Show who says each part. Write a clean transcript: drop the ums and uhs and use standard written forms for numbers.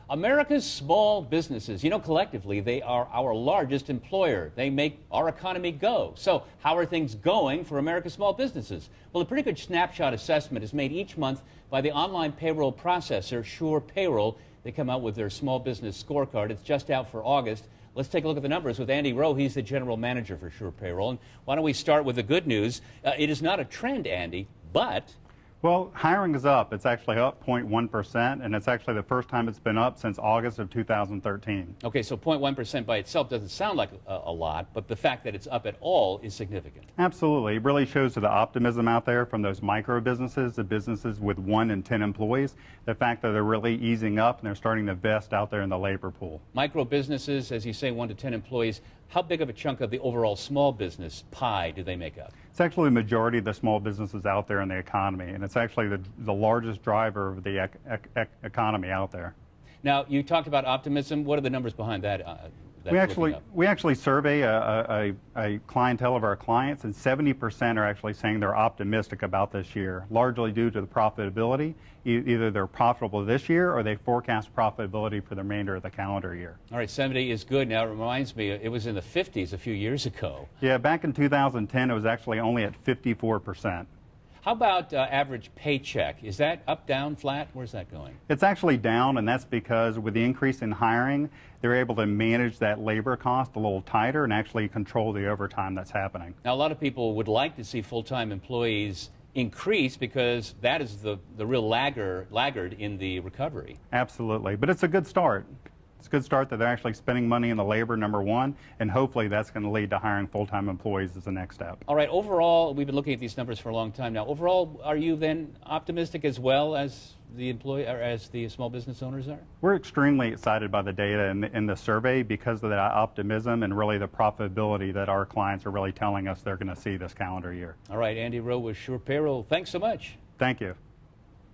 Speaker 1: America's small businesses, you know, collectively, they are our largest employer. They make our economy go. So how are things going for America's small businesses? Well, a pretty good snapshot assessment is made each month by the online payroll processor, SurePayroll. They come out with their small business scorecard. It's just out for August. Let's take a look at the numbers with Andy Rowe. He's the general manager for SurePayroll. And why don't we start with the good news? It is not a trend, Andy, but...
Speaker 2: Well, hiring is up. It's actually up 0.1%, and it's actually the first time it's been up since August of 2013.
Speaker 1: Okay, so 0.1% by itself doesn't sound like a lot, but the fact that it's up at all is significant.
Speaker 2: Absolutely. It really shows the optimism out there from those micro businesses, the businesses with 1 in 10 employees, the fact that they're really easing up and they're starting to invest out there in the labor pool.
Speaker 1: Micro businesses, as you say, 1 to 10 employees, how big of a chunk of the overall small business pie do they make up?
Speaker 2: It's actually the majority of the small businesses out there in the economy, and it's actually the largest driver of the economy out there.
Speaker 1: Now, you talked about optimism. What are the numbers behind that?
Speaker 2: We actually survey a clientele of our clients, and 70% are actually saying they're optimistic about this year, largely due to the profitability. Either they're profitable this year or they forecast profitability for the remainder of the calendar year.
Speaker 1: All right, 70 is good. Now, it reminds me, it was in the 50s a few years ago.
Speaker 2: Yeah, back in 2010, it was actually only at 54%.
Speaker 1: How about average paycheck? Is that up, down, flat? Where's that going?
Speaker 2: It's actually down, and that's because with the increase in hiring, they're able to manage that labor cost a little tighter and actually control the overtime that's happening.
Speaker 1: Now, a lot of people would like to see full-time employees increase because that is the real laggard in the recovery.
Speaker 2: Absolutely, but it's a good start. It's a good start that they're actually spending money in the labor, number one, and hopefully that's going to lead to hiring full-time employees as the next step.
Speaker 1: All right, overall, we've been looking at these numbers for a long time now. Overall, are you then optimistic as well as the small business owners are?
Speaker 2: We're extremely excited by the data in the survey because of that optimism and really the profitability that our clients are really telling us they're going to see this calendar year.
Speaker 1: All right, Andy Rowe with SurePayroll. Thanks so much.
Speaker 2: Thank you.